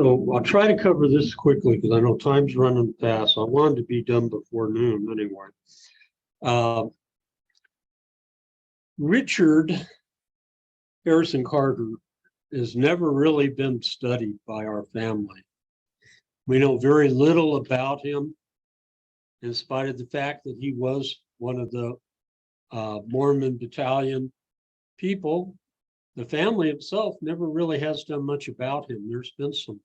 So I'll try to cover this quickly because I know time's running fast. I wanted to be done before noon anyway. Richard Harrison Carter has never really been studied by our family. We know very little about him, in spite of the fact that he was one of the Mormon Battalion people. The family itself never really has done much about him. There's been some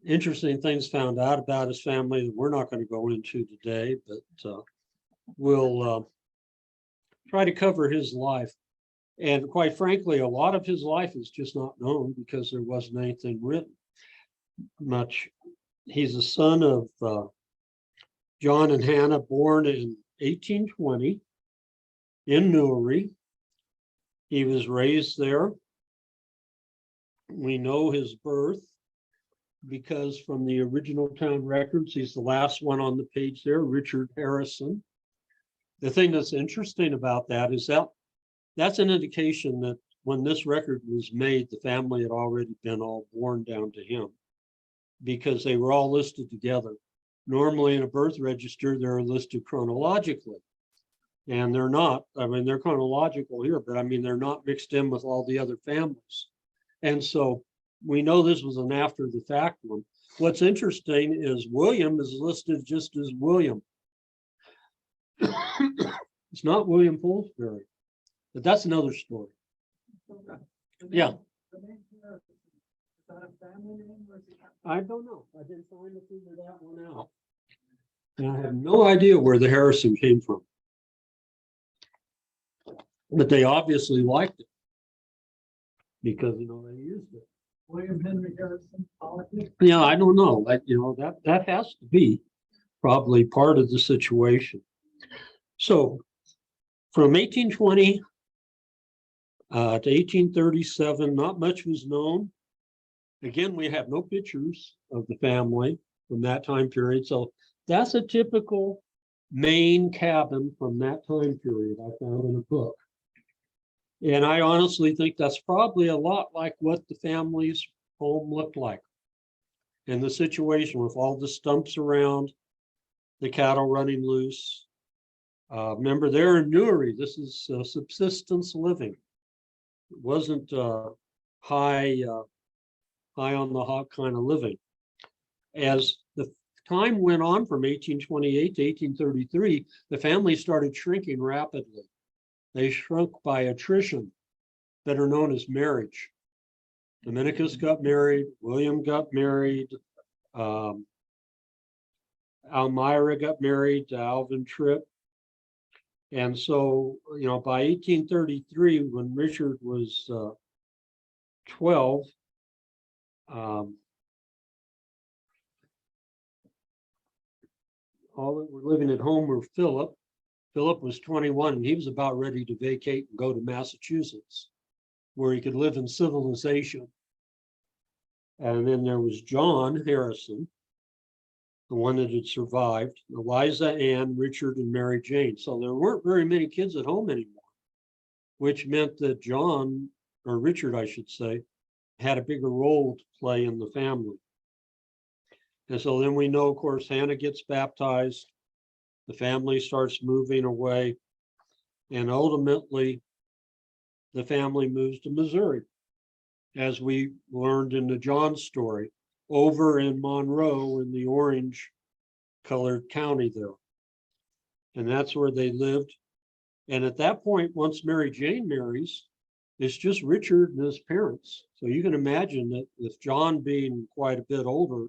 interesting things found out about his family that we're not going to go into today, but we'll try to cover his life. And quite frankly, a lot of his life is just not known because there wasn't anything written much. He's a son of John and Hannah, born in 1820 in Newry. He was raised there. We know his birth because from the original town records, he's the last one on the page there, Richard Harrison. The thing that's interesting about that is that that's an indication that when this record was made, the family had already been all born down to him because they were all listed together. Normally in a birth register, they're listed chronologically. And they're not. I mean, they're chronological here, but I mean, they're not mixed in with all the other families. And so we know this was an after the fact one. What's interesting is William is listed just as William. It's not William Pillsbury, but that's another story. Yeah. I don't know. I didn't find to figure that one out. And I have no idea where the Harrison came from. But they obviously liked it because, you know, they used it. William Henry Harrison, politics? Yeah, I don't know. Like, you know, that has to be probably part of the situation. So from 1820 to 1837, not much was known. Again, we have no pictures of the family from that time period. So that's a typical Maine cabin from that time period I found in a book. And I honestly think that's probably a lot like what the family's home looked like. And the situation with all the stumps around, the cattle running loose. Remember, they're in Newry. This is subsistence living. It wasn't high on the hog kind of living. As the time went on from 1828 to 1833, the family started shrinking rapidly. They shrunk by attrition, better known as marriage. Dominicus got married, William got married, Almira got married to Alvin Tripp. And so, you know, by 1833, when Richard was 12, all that were living at home were Philip. Philip was 21 and he was about ready to vacate and go to Massachusetts, where he could live in civilization. And then there was John Harrison, the one that had survived, Eliza Ann, Richard, and Mary Jane. So there weren't very many kids at home anymore, which meant that John, or Richard, I should say, had a bigger role to play in the family. And so then we know, of course, Hannah gets baptized, the family starts moving away, and ultimately the family moves to Missouri, as we learned in the John story, over in Monroe in the orange colored county there. And that's where they lived. And at that point, once Mary Jane marries, it's just Richard and his parents. So you can imagine that with John being quite a bit older,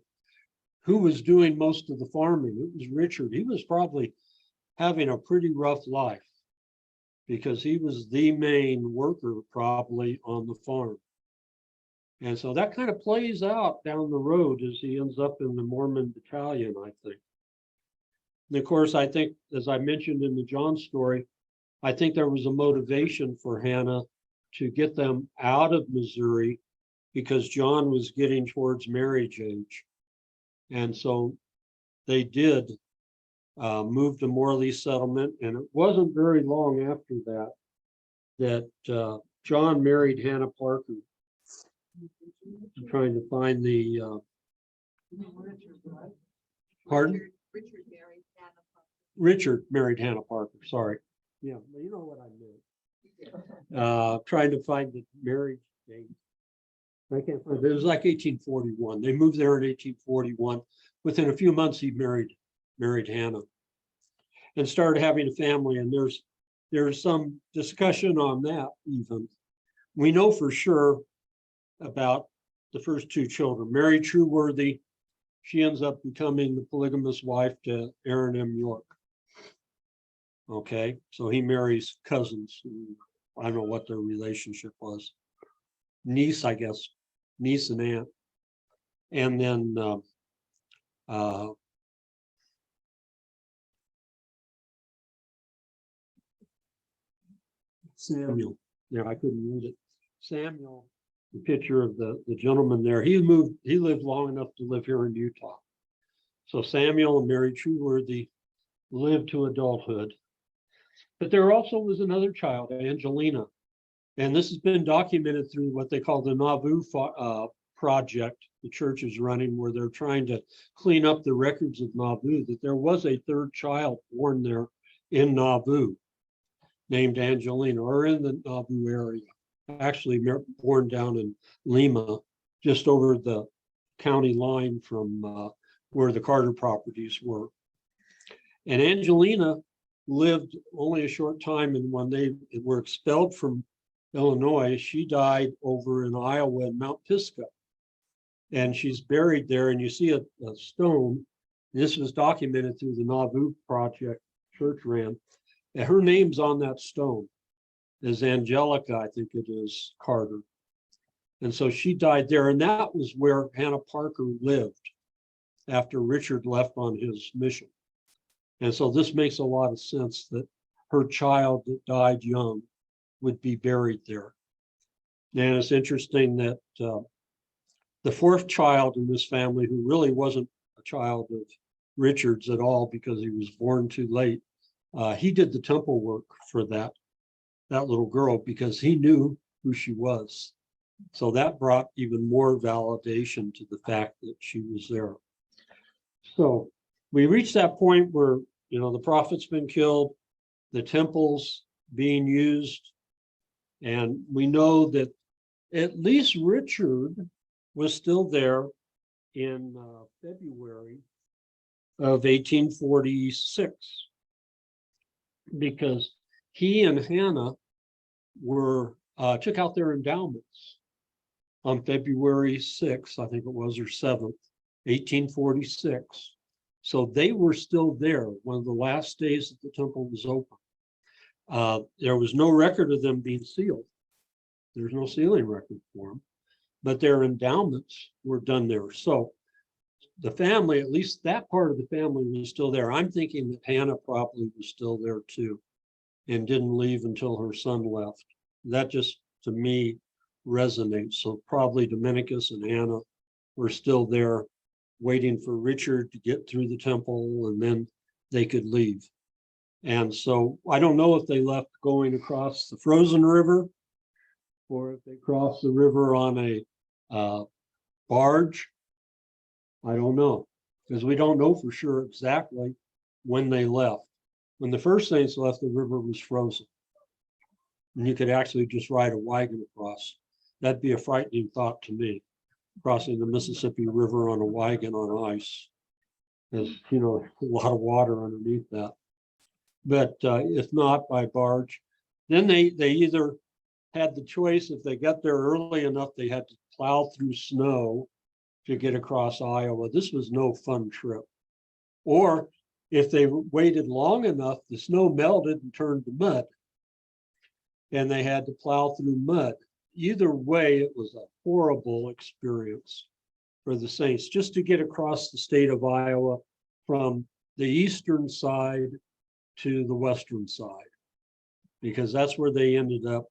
who was doing most of the farming? It was Richard. He was probably having a pretty rough life because he was the main worker probably on the farm. And so that kind of plays out down the road as he ends up in the Mormon Battalion, I think. And of course, I think, as I mentioned in the John story, I think there was a motivation for Hannah to get them out of Missouri because John was getting towards marriage age. And so they did move to Morley settlement. And it wasn't very long after that John married Hannah Parker. I'm trying to find the, pardon? Richard married Hannah Parker. Richard married Hannah Parker, sorry. Yeah, well, you know what I meant. Trying to find the marriage date. I can't find it. It was like 1841. They moved there in 1841. Within a few months, he married Hannah and started having a family. And there's some discussion on that even. We know for sure about the first two children. Mary Trueworthy, she ends up becoming the polygamous wife to Aaron M. York. Okay, so he marries cousins. I don't know what their relationship was. Niece, I guess, niece and aunt. And then Samuel. Yeah, I couldn't read it. Samuel, the picture of the gentleman there. He lived long enough to live here in Utah. So Samuel and Mary Trueworthy lived to adulthood. But there also was another child, Angelina. And this has been documented through what they call the Nauvoo project the church is running, where they're trying to clean up the records of Nauvoo, that there was a third child born there in Nauvoo named Angelina, or in the Nauvoo area. Actually born down in Lima, just over the county line from where the Carter properties were. And Angelina lived only a short time, and when they were expelled from Illinois, she died over in Iowa in Mount Pisgah. And she's buried there, and you see a stone. This was documented through the Nauvoo project church ran. And her name's on that stone, is Angelica, I think it is, Carter. And so she died there, and that was where Hannah Parker lived after Richard left on his mission. And so this makes a lot of sense that her child that died young would be buried there. And it's interesting that the fourth child in this family, who really wasn't a child of Richard's at all because he was born too late, he did the temple work for that little girl because he knew who she was. So that brought even more validation to the fact that she was there. So we reached that point where, you know, the prophet's been killed, the temple's being used, and we know that at least Richard was still there in February of 1846, because he and Hannah were took out their endowments on February 6th, I think it was, or 7th, 1846. So they were still there, one of the last days that the temple was open. There was no record of them being sealed. There's no sealing record for them, but their endowments were done there. So the family, at least that part of the family, was still there. I'm thinking that Hannah probably was still there too and didn't leave until her son left. That just, to me, resonates. So probably Dominicus and Hannah were still there waiting for Richard to get through the temple, and then they could leave. And so I don't know if they left going across the frozen river or if they crossed the river on a barge. I don't know, because we don't know for sure exactly when they left. When the first saints left, the river was frozen. And you could actually just ride a wagon across. That'd be a frightening thought to me, crossing the Mississippi River on a wagon on ice. There's, you know, a lot of water underneath that. But if not by barge, then they either had the choice, if they got there early enough, they had to plow through snow to get across Iowa. This was no fun trip. Or if they waited long enough, the snow melted and turned to mud, and they had to plow through mud. Either way, it was a horrible experience for the saints just to get across the state of Iowa from the eastern side to the western side, because that's where they ended up.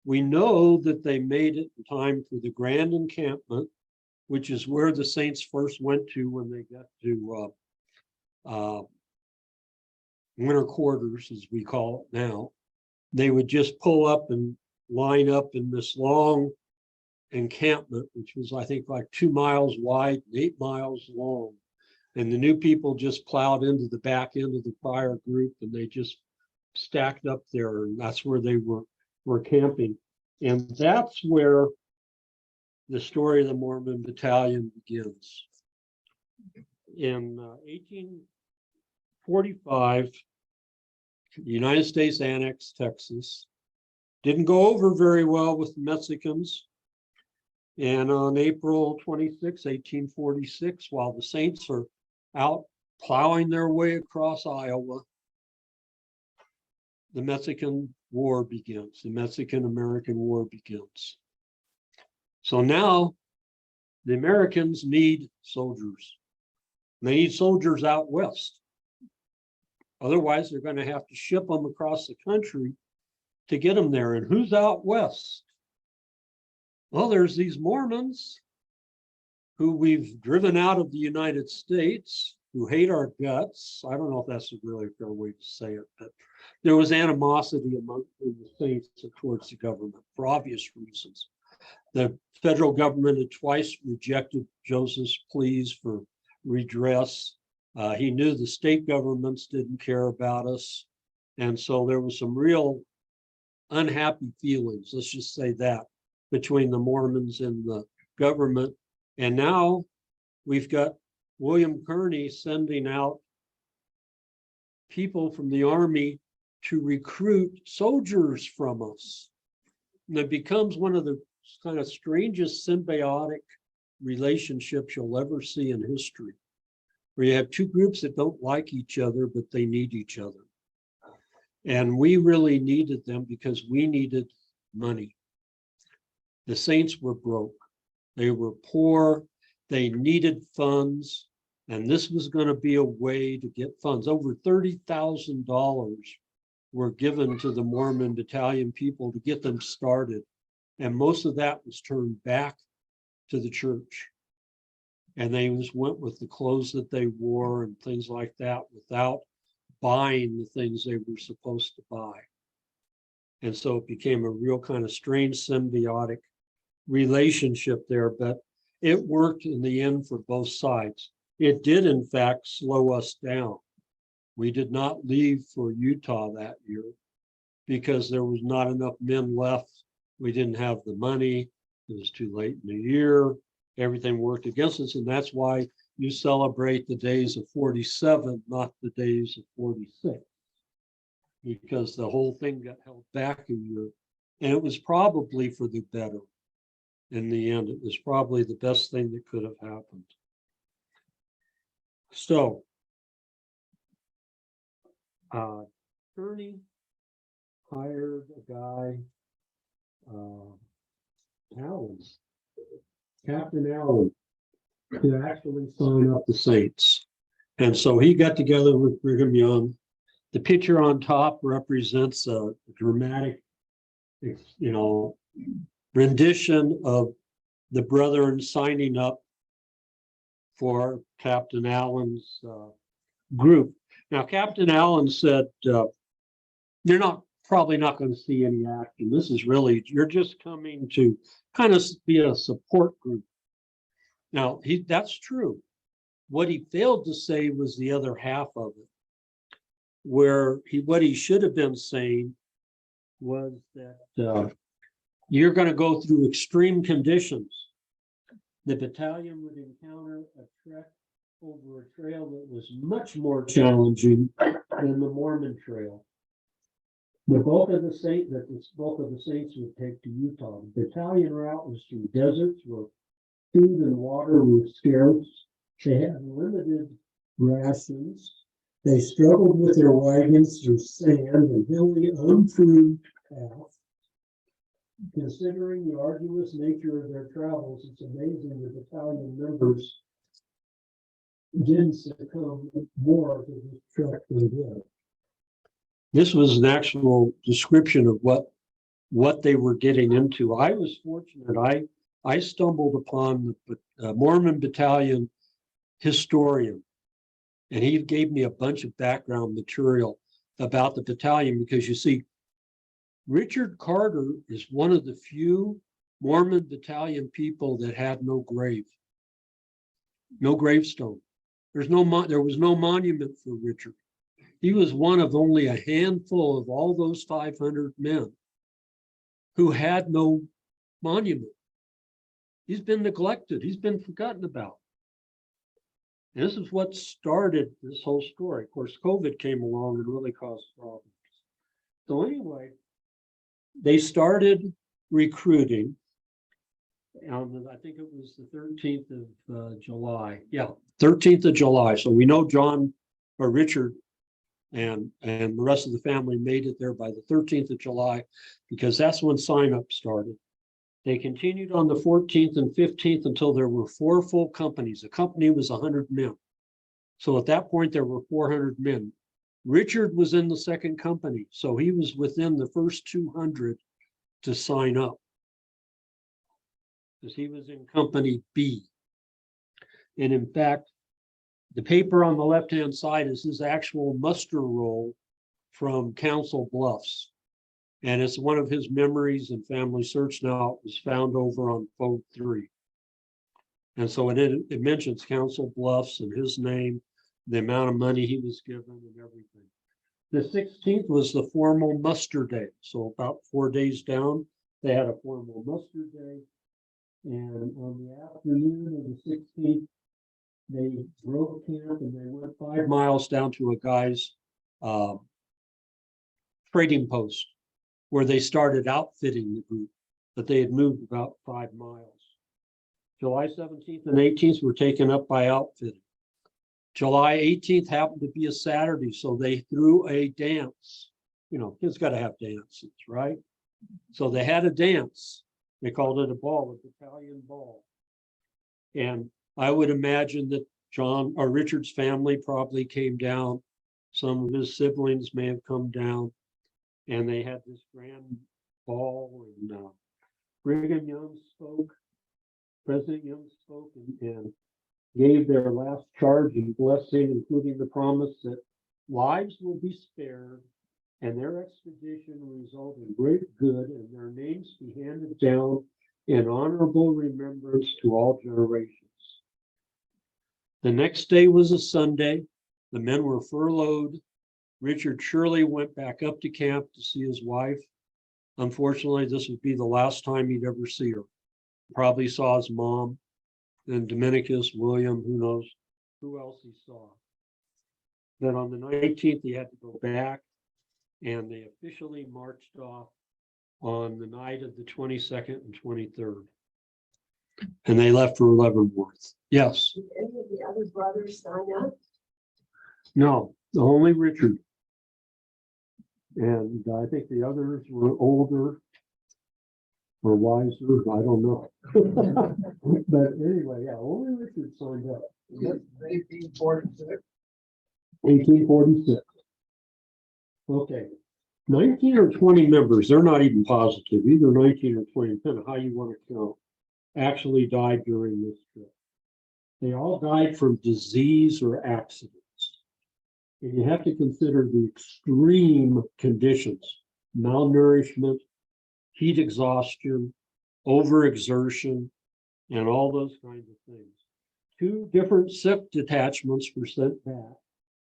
We know that they made it in time for the Grand Encampment, which is where the saints first went to when they got to winter quarters, as we call it now. They would just pull up and line up in this long encampment, which was, I think, like 2 miles wide and 8 miles long. And the new people just plowed into the back end of the prior group, and they just stacked up there, and that's where they were camping. And that's where the story of the Mormon Battalion begins. In 1845, the United States annexed Texas. Didn't go over very well with the Mexicans. And on April 26, 1846, while the Saints are out plowing their way across Iowa, the Mexican War begins. The Mexican-American War begins. So now the Americans need soldiers. They need soldiers out west. Otherwise, they're going to have to ship them across the country to get them there. And who's out west? Well, there's these Mormons who we've driven out of the United States, who hate our guts. I don't know if that's a really fair way to say it, but there was animosity among the saints towards the government for obvious reasons. The federal government had twice rejected Joseph's pleas for redress. He knew the state governments didn't care about us. And so there was some real unhappy feelings, let's just say that, between the Mormons and the government. And now we've got William Kearney sending out people from the army to recruit soldiers from us. And it becomes one of the kind of strangest symbiotic relationships you'll ever see in history, where you have two groups that don't like each other, but they need each other. And we really needed them because we needed money. The Saints were broke. They were poor. They needed funds. And this was going to be a way to get funds. Over $30,000 were given to the Mormon Battalion people to get them started. And most of that was turned back to the church. And they just went with the clothes that they wore and things like that without buying the things they were supposed to buy. And so it became a real kind of strange symbiotic relationship there, but it worked in the end for both sides. It did, in fact, slow us down. We did not leave for Utah that year because there was not enough men left. We didn't have the money. It was too late in the year. Everything worked against us. And that's why you celebrate the days of 47, not the days of 46, because the whole thing got held back a year. And it was probably for the better. In the end, it was probably the best thing that could have happened. So, Kearney hired a guy, Captain Allen, to actually sign up the Saints. And so he got together with Brigham Young. The picture on top represents a dramatic, rendition of the brethren signing up for Captain Allen's group. Now, Captain Allen said, you're probably not going to see any action. This is really, you're just coming to kind of be a support group. Now, that's true. What he failed to say was the other half of it, where what he should have been saying was that you're going to go through extreme conditions. The battalion would encounter a trek over a trail that was much more challenging than the Mormon trail. The bulk of the Saints would take to Utah. The battalion route was through deserts where food and water were scarce. They had limited rations. They struggled with their wagons through sand and hilly, unproved paths. Considering the arduous nature of their travels, it's amazing the battalion members didn't succumb more to this trek than did. This was an actual description of what they were getting into. I was fortunate. I stumbled upon the Mormon Battalion historian, and he gave me a bunch of background material about the battalion because, you see, Richard Carter is one of the few Mormon battalion people that had no grave, no gravestone. There was no monument for Richard. He was one of only a handful of all those 500 men who had no monument. He's been neglected. He's been forgotten about. And this is what started this whole story. Of course, COVID came along and really caused problems. So anyway, they started recruiting. I think it was the 13th of July. Yeah, 13th of July. So we know John or Richard and the rest of the family made it there by the 13th of July because that's when sign up started. They continued on the 14th and 15th until there were 4 full companies. A company was 100 men. So at that point, there were 400 men. Richard was in the second company, so he was within the first 200 to sign up because he was in company B. And in fact, the paper on the left-hand side is his actual muster roll from Council Bluffs. And it's one of his memories and family search now. It was found over on Vote 3. And so it mentions Council Bluffs and his name, the amount of money he was given and everything. The 16th was the formal muster day. So about 4 days down, they had a formal muster day. And on the afternoon of the 16th, they broke camp and they went 5 miles down to a guy's trading post where they started outfitting the group, but they had moved about 5 miles. July 17th and 18th were taken up by outfitting. July 18th happened to be a Saturday, so they threw a dance. You know, kids got to have dances, right? So they had a dance. They called it a ball, a battalion ball. And I would imagine that John or Richard's family probably came down. Some of his siblings may have come down. And they had this grand ball, and Brigham Young spoke, President Young spoke, and gave their last charge and blessing, including the promise that lives will be spared and their expedition will result in great good and their names be handed down in honorable remembrance to all generations. The next day was a Sunday. The men were furloughed. Richard Shirley went back up to camp to see his wife. Unfortunately, this would be the last time he'd ever see her. Probably saw his mom, and Dominicus, William, who knows who else he saw. Then on the 19th, he had to go back, and they officially marched off on the night of the 22nd and 23rd. And they left for Leavenworth. Yes. Did any of the other brothers sign up? No, only Richard. And I think the others were older or wiser. I don't know. But anyway, yeah, only Richard signed up. 1846. 1846. Okay. 19 or 20 members, they're not even positive, either 19 or 20, depending on how you want to count, actually died during this trip. They all died from disease or accidents. And you have to consider the extreme conditions, malnourishment, heat exhaustion, overexertion, and all those kinds of things. 2 different SIP detachments were sent back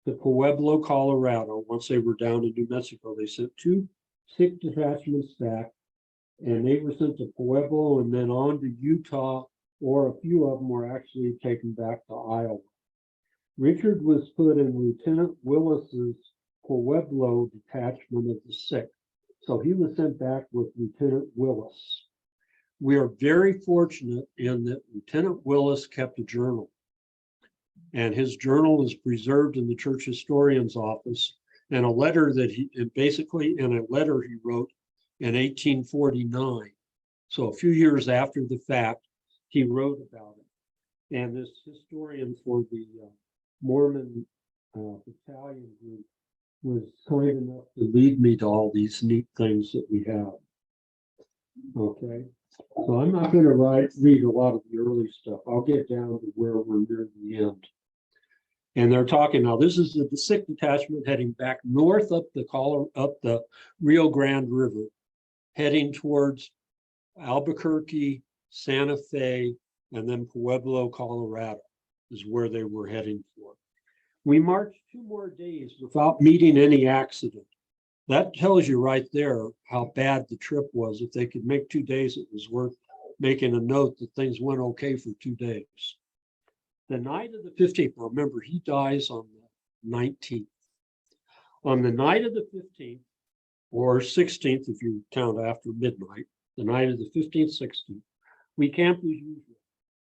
to Pueblo, Colorado. Once they were down in New Mexico, they sent 2 SIP detachments back, and they were sent to Pueblo and then on to Utah, or a few of them were actually taken back to Iowa. Richard was put in Lieutenant Willis's Pueblo detachment of the 6th. So he was sent back with Lieutenant Willis. We are very fortunate in that Lieutenant Willis kept a journal. And his journal is preserved in the church historian's office. And a letter that he wrote in 1849. So a few years after the fact, he wrote about it. And this historian for the Mormon battalion group was kind enough to lead me to all these neat things that we have. Okay, so I'm not going to read a lot of the early stuff. I'll get down to where we're near the end. And they're talking now. This is the 6th detachment heading back north up the Rio Grande River, heading towards Albuquerque, Santa Fe, and then Pueblo, Colorado is where they were heading for. We marched 2 more days without meeting any accident. That tells you right there how bad the trip was. If they could make 2 days, it was worth making a note that things went okay for 2 days. The night of the 15th, remember, he dies on the 19th. On the night of the 15th, or 16th, if you count after midnight, the night of the 15th, 16th, we camped as usual.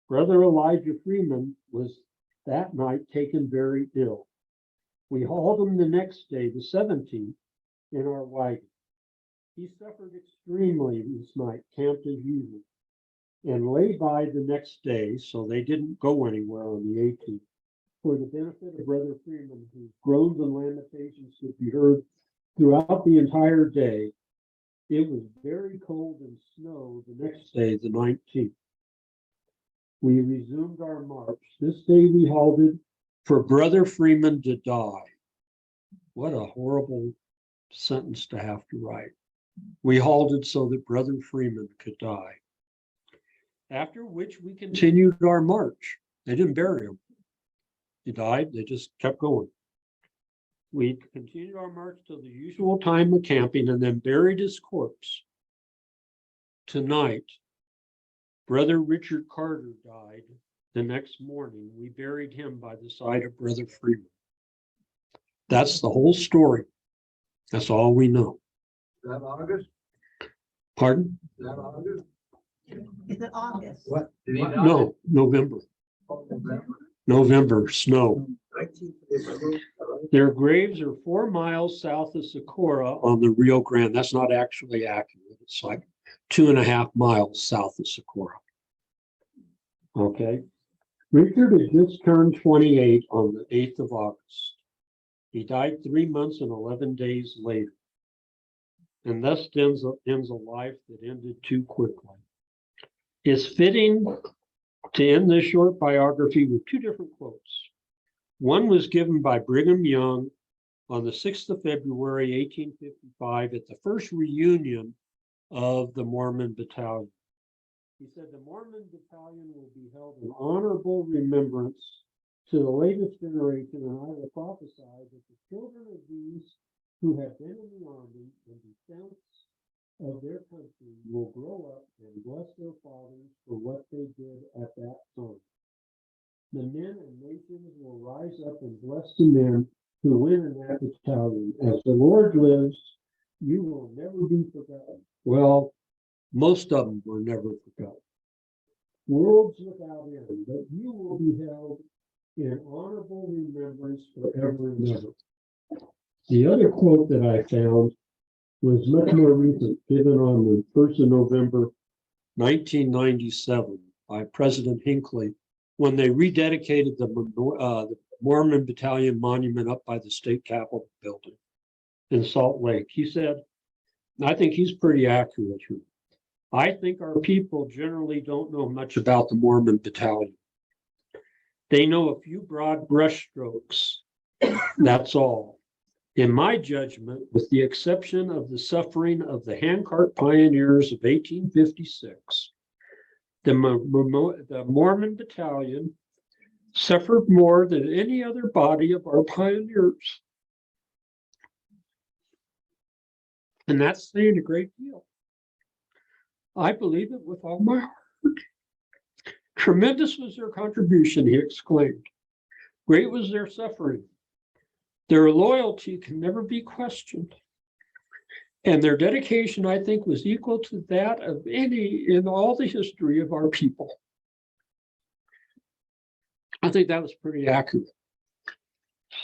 Brother Elijah Freeman was that night taken very ill. We hauled him the next day, the 17th, in our wagon. He suffered extremely this night, camped as usual, and lay by the next day, so they didn't go anywhere on the 18th. For the benefit of Brother Freeman, whose groans and lamentations could be heard throughout the entire day, it was very cold and snow the next day, the 19th. We resumed our march. This day we halted for Brother Freeman to die. What a horrible sentence to have to write. We halted so that Brother Freeman could die. After which we continued our march. They didn't bury him. He died, they just kept going. We continued our march till the usual time of camping and then buried his corpse. Tonight, Brother Richard Carter died the next morning. We buried him by the side of Brother Freeman. That's the whole story. That's all we know. Is that August? Pardon? Is that August? Is it August? What? Did he die? No, November. Oh, November. November, snow. 19th of November. Their graves are 4 miles south of Socorro on the Rio Grande. That's not actually accurate. It's like 2.5 miles south of Socorro. Okay. Richard had just turned 28 on the 8th of August. He died 3 months and 11 days later. And thus ends a life that ended too quickly. It's fitting to end this short biography with 2 different quotes. One was given by Brigham Young on the 6th of February, 1855, at the first reunion of the Mormon Battalion. He said, the Mormon Battalion will be held in honorable remembrance to the latest generation, and I will prophesy that the children of these who have been in the army in defense of their country will grow up and bless their fathers for what they did at that time. The men and nations will rise up and bless the men who win in that battalion. As the Lord lives, you will never be forgotten. Well, most of them were never forgotten. Worlds without end, but you will be held in honorable remembrance forever and ever. The other quote that I found was much more recent, given on the 1st of November, 1997 by President Hinckley, when they rededicated the Mormon Battalion monument up by the state capitol building in Salt Lake. He said, I think he's pretty accurate here. I think our people generally don't know much about the Mormon Battalion. They know a few broad brushstrokes. That's all. In my judgment, with the exception of the suffering of the handcart pioneers of 1856, the Mormon Battalion suffered more than any other body of our pioneers. And that's saying a great deal. I believe it with all my heart. Tremendous was their contribution, he exclaimed. Great was their suffering. Their loyalty can never be questioned. And their dedication, I think, was equal to that of any in all the history of our people. I think that was pretty accurate.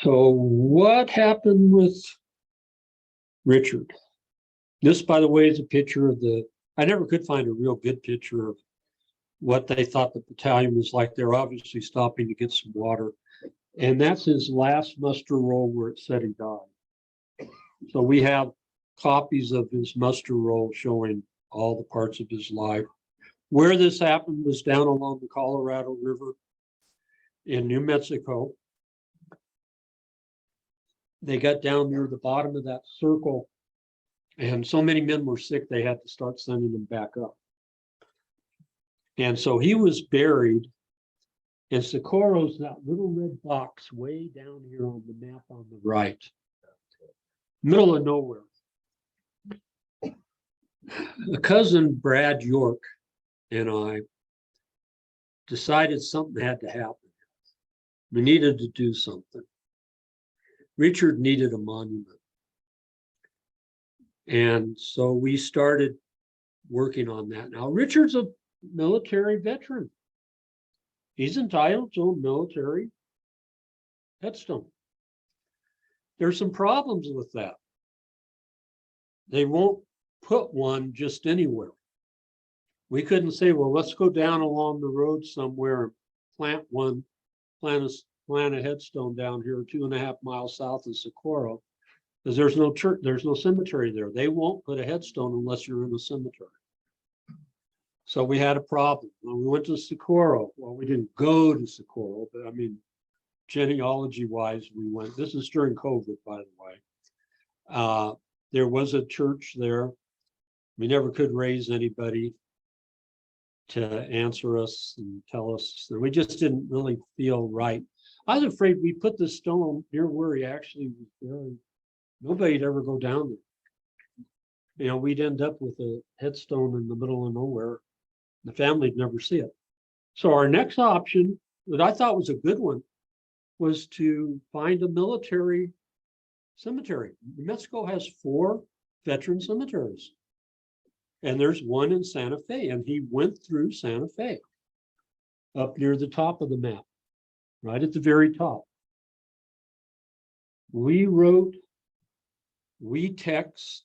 So what happened with Richard? This, by the way, is a picture of I never could find a real good picture of what they thought the battalion was like. They're obviously stopping to get some water. And that's his last muster roll where it said he died. So we have copies of his muster roll showing all the parts of his life. Where this happened was down along the Colorado River in New Mexico. They got down near the bottom of that circle, and so many men were sick they had to start sending them back up. And so he was buried. And Socorro's that little red box way down here on the map on the right. Middle of nowhere. A cousin, Brad York, and I decided something had to happen. We needed to do something. Richard needed a monument. And so we started working on that. Now, Richard's a military veteran. He's entitled to a military headstone. There's some problems with that. They won't put one just anywhere. We couldn't say, well, let's go down along the road somewhere and plant a headstone down here 2.5 miles south of Socorro, because there's no church, there's no cemetery there. They won't put a headstone unless you're in a cemetery. So we had a problem. When we went to Socorro, well, we didn't go to Socorro, but I mean, genealogy wise, we went. This is during COVID, by the way. There was a church there. We never could raise anybody to answer us and tell us. We just didn't really feel right. I was afraid we put the stone near where he actually was buried. Nobody'd ever go down there. You know, we'd end up with a headstone in the middle of nowhere. The family'd never see it. So our next option, that I thought was a good one, was to find a military cemetery. New Mexico has 4 veteran cemeteries. And there's one in Santa Fe, and he went through Santa Fe up near the top of the map, right at the very top. We wrote, we text,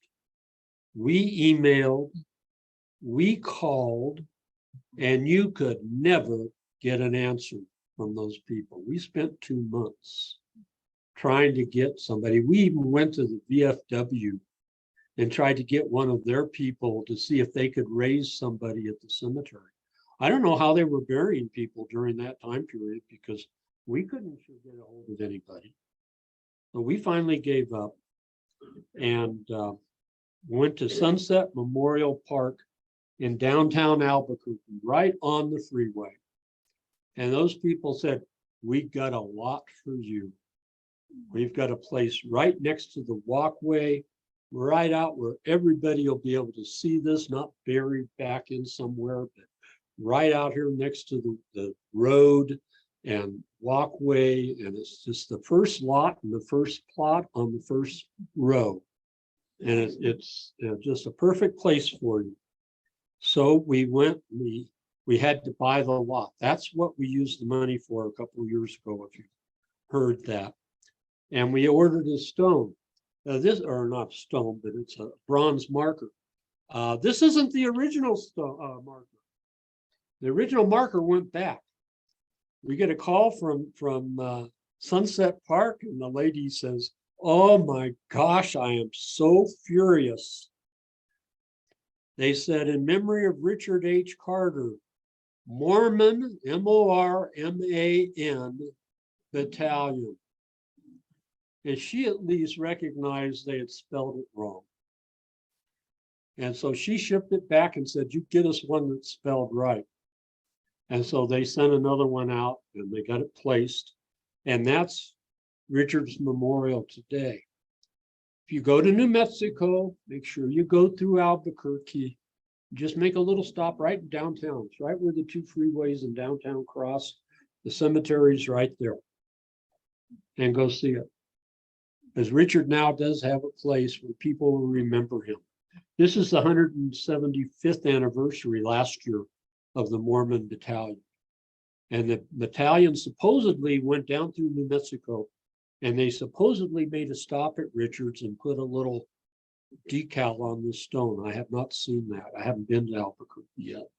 we emailed, we called, and you could never get an answer from those people. We spent 2 months trying to get somebody. We even went to the VFW and tried to get one of their people to see if they could raise somebody at the cemetery. I don't know how they were burying people during that time period because we couldn't get a hold of anybody. So we finally gave up and went to Sunset Memorial Park in downtown Albuquerque, right on the freeway. And those people said, we got a lot for you. We've got a place right next to the walkway, right out where everybody will be able to see this, not buried back in somewhere, but right out here next to the road and walkway. And it's just the first lot and the first plot on the first row. And it's just a perfect place for you. So we went, we had to buy the lot. That's what we used the money for a couple of years ago, if you heard that. And we ordered a stone. This, or not stone, but it's a bronze marker. This isn't the original stone marker. The original marker went back. We get a call from Sunset Park, and the lady says, "Oh my gosh, I am so furious." They said, "In memory of Richard H. Carter, Mormon, M-O-R-M-A-N, Battalion." And she at least recognized they had spelled it wrong. And so she shipped it back and said, "You get us one that's spelled right." And so they sent another one out and they got it placed. And that's Richard's memorial today. If you go to New Mexico, make sure you go through Albuquerque. Just make a little stop right in downtown. It's right where the 2 freeways in downtown cross. The cemetery's right there. And go see it. Because Richard now does have a place where people will remember him. This is the 175th anniversary last year of the Mormon Battalion. And the battalion supposedly went down through New Mexico, and they supposedly made a stop at Richard's and put a little decal on the stone. I have not seen that. I haven't been to Albuquerque yet.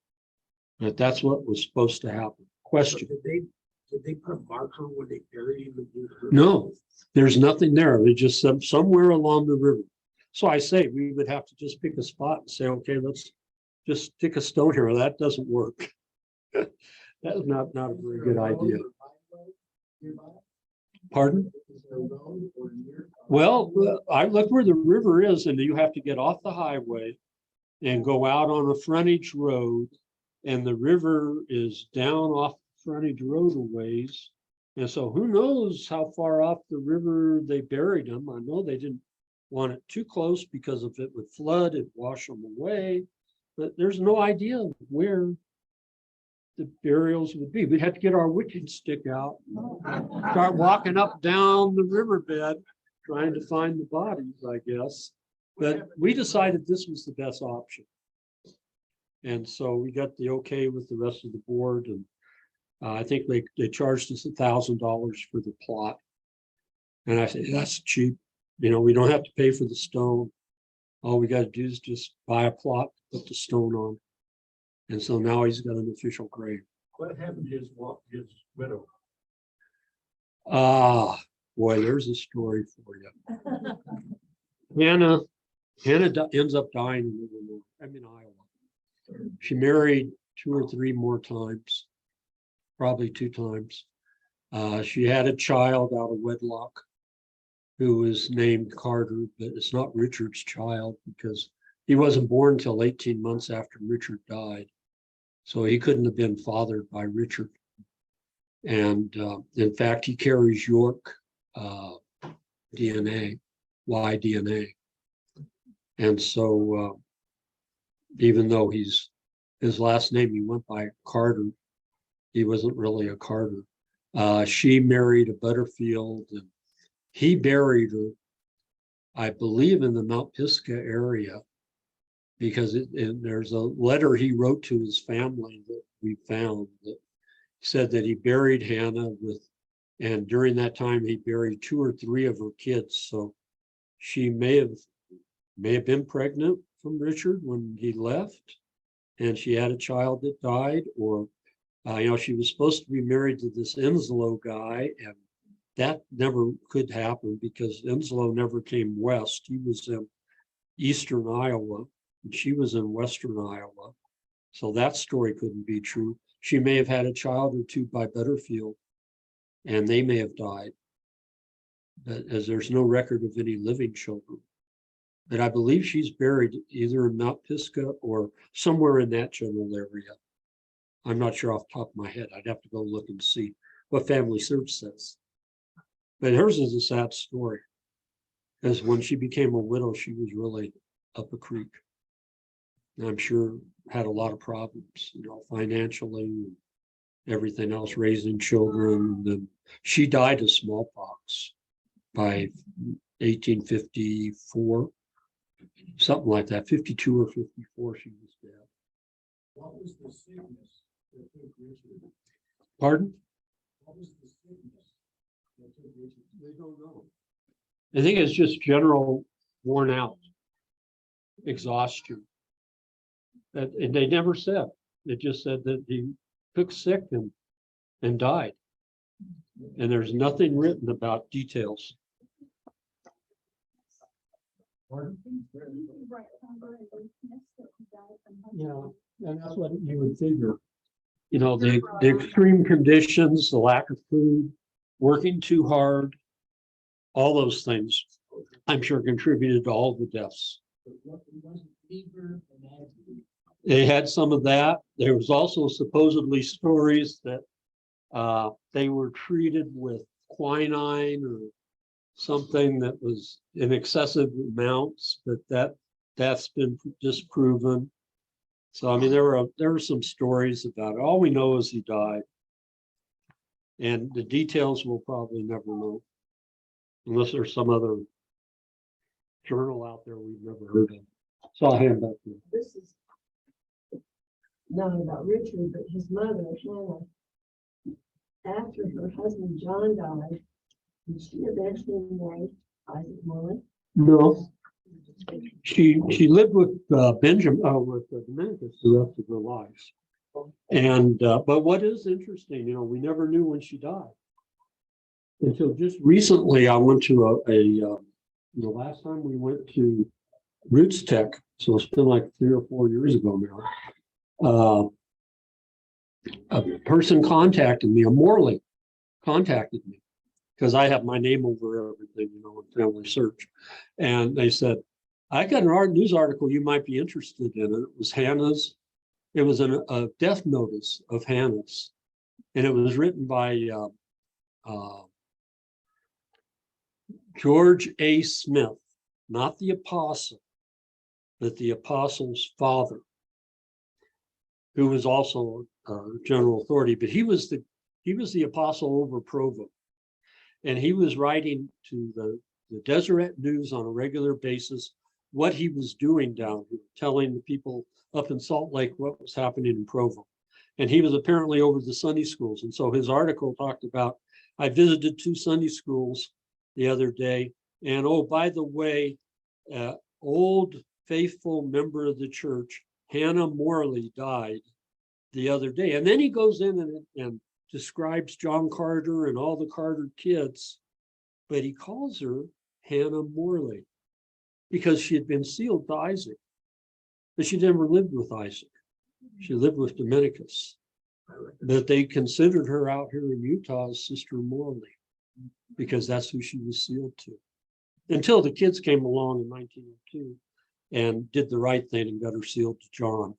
But that's what was supposed to happen. Question. Did they put a marker where they buried him? No, there's nothing there. They just said somewhere along the river. So I say we would have to just pick a spot and say, okay, let's just stick a stone here. That doesn't work. That's not a very good idea. Pardon? Well, I looked where the river is, and you have to get off the highway and go out on a frontage road and the river is down off frontage road a ways. And so who knows how far off the river they buried him. I know they didn't want it too close because if it would flood, it'd wash them away. But there's no idea where the burials would be. We'd have to get our witching stick out, start walking up down the riverbed, trying to find the bodies, I guess. But we decided this was the best option. And so we got the okay with the rest of the board, and I think they charged us $1,000 for the plot. And I said, that's cheap. You know, we don't have to pay for the stone. All we got to do is just buy a plot, put the stone on. And so now he's got an official grave. What happened to his widow? Ah, boy, there's a story for you. Hannah ends up dying in Iowa. She married 2 or 3 more times, probably 2 times. She had a child out of wedlock who was named Carter, but it's not Richard's child because he wasn't born until 18 months after Richard died. So he couldn't have been fathered by Richard. And in fact, he carries York DNA, Y DNA. And so even though his last name, he went by Carter, he wasn't really a Carter. She married a Butterfield, and he buried her, I believe, in the Mount Pisgah area, because there's a letter he wrote to his family that we found that said that he buried Hannah and during that time he buried 2 or 3 of her kids. So she may have been pregnant from Richard when he left, and she had a child that died, or she was supposed to be married to this Enslow guy, and that never could happen because Enslow never came west. He was in eastern Iowa, and she was in western Iowa. So that story couldn't be true. She may have had a child or 2 by Butterfield, and they may have died. But as there's no record of any living children. But I believe she's buried either in Mount Pisgah or somewhere in that general area. I'm not sure off the top of my head. I'd have to go look and see what Family Search says. But hers is a sad story, because when she became a widow, she was really up a creek. And I'm sure had a lot of problems, financially and everything else, raising children. And she died of smallpox by 1854, something like that, 52 or 54, she was dead. What was the sickness that took Richard? Pardon? What was the sickness that took Richard? They don't know. I think it's just general worn out, exhaustion. And they never said. It just said that he took sick and died. And there's nothing written about details. Pardon? Yeah, and that's what you would figure. The extreme conditions, the lack of food, working too hard, all those things, I'm sure contributed to all the deaths. They had some of that. There was also supposedly stories that they were treated with quinine or something that was in excessive amounts, but that's been disproven. So I mean, there were some stories about it. All we know is he died, and the details we'll probably never know, unless there's some other journal out there we've never heard of. So I'll hand back to you. This is not about Richard, but his mother, Hannah. After her husband John died, did she eventually marry Isaac Mormon? No, she lived with Benjamin, with Dominicus the rest of her life. And but what is interesting, we never knew when she died until just recently. I went to the last time we went to Roots Tech, so it's been like 3 or 4 years ago now. A person contacted me, a Morley contacted me, because I have my name over everything, in Family Search. And they said, I got an news article you might be interested in. And it was Hannah's It was a death notice of Hannah's, and it was written by George A. Smith, not the apostle, but the apostle's father, who was also general authority, but he was the apostle over Provo. And he was writing to the Deseret News on a regular basis what he was doing down here, telling the people up in Salt Lake what was happening in Provo. And he was apparently over the Sunday schools. And so his article talked about, I visited 2 Sunday schools the other day. And oh, by the way, old faithful member of the church, Hannah Morley, died the other day. And then he goes in and describes John Carter and all the Carter kids, but he calls her Hannah Morley because she had been sealed to Isaac, but she never lived with Isaac. She lived with Dominicus, but they considered her out here in Utah as Sister Morley because that's who she was sealed to. Until the kids came along in 1902 and did the right thing and got her sealed to John.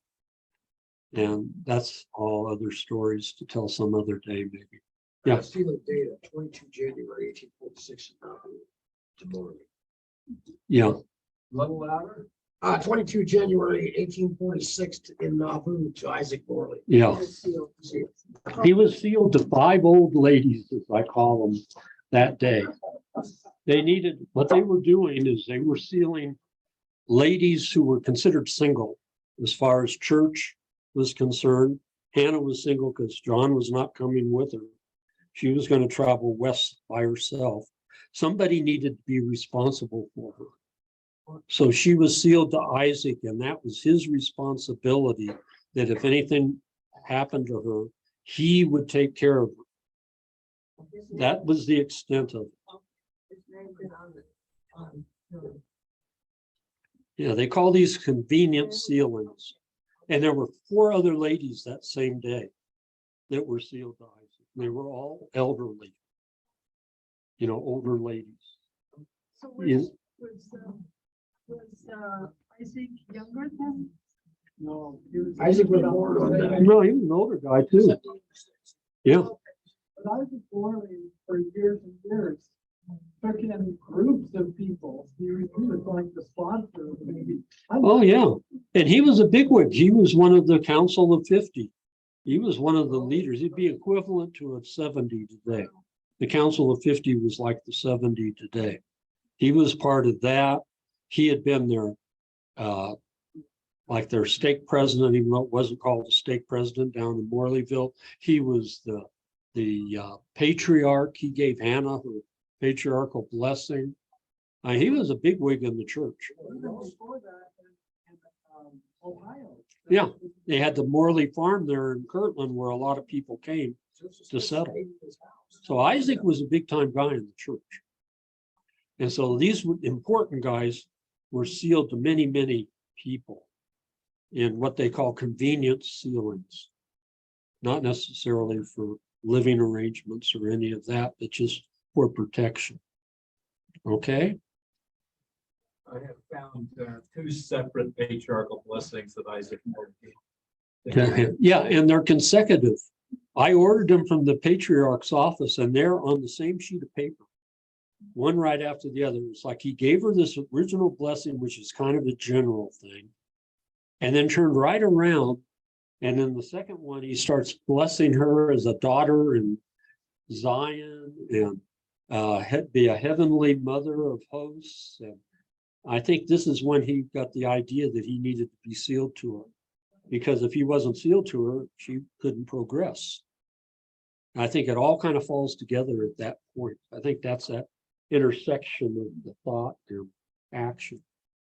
And that's all other stories to tell some other day, maybe. Yeah. Sealing date of 22 January 1846 to Morley. Yeah. Little louder. 22 January 1846 in Nauvoo to Isaac Morley. Yeah. He was sealed to 5 old ladies, as I call them, that day. They needed, what they were doing is they were sealing ladies who were considered single as far as church was concerned. Hannah was single because John was not coming with her. She was going to travel west by herself. Somebody needed to be responsible for her. So she was sealed to Isaac, and that was his responsibility, that if anything happened to her, he would take care of her. That was the extent of it. Yeah, they call these convenient sealings. And there were 4 other ladies that same day that were sealed to Isaac. They were all elderly, older ladies. So Yeah. was Isaac younger than? No, Isaac was born on that. No, he was an older guy too. Yeah. But Isaac Morley for years and years took in groups of people. He was like the sponsor, maybe. Oh, yeah. And he was a bigwig. He was one of the Council of 50. He was one of the leaders. He'd be equivalent to a 70 today. The Council of 50 was like the 70 today. He was part of that. He had been their, like their stake president, even though it wasn't called a stake president down in Morleyville. He was the patriarch. He gave Hannah her patriarchal blessing. He was a bigwig in the church. Even before that, in Ohio. Yeah, they had the Morley farm there in Kirtland where a lot of people came to settle. So Isaac was a big time guy in the church. And so these important guys were sealed to many, many people in what they call convenience sealings, not necessarily for living arrangements or any of that, but just for protection. Okay. I have found 2 separate patriarchal blessings that Isaac Morley gave. Yeah, and they're consecutive. I ordered them from the patriarch's office, and they're on the same sheet of paper, one right after the other. It's like he gave her this original blessing, which is kind of a general thing, and then turned right around. And then the second one, he starts blessing her as a daughter in Zion and be a heavenly mother of hosts. And I think this is when he got the idea that he needed to be sealed to her, because if he wasn't sealed to her, she couldn't progress. And I think it all kind of falls together at that point. I think that's that intersection of the thought and action.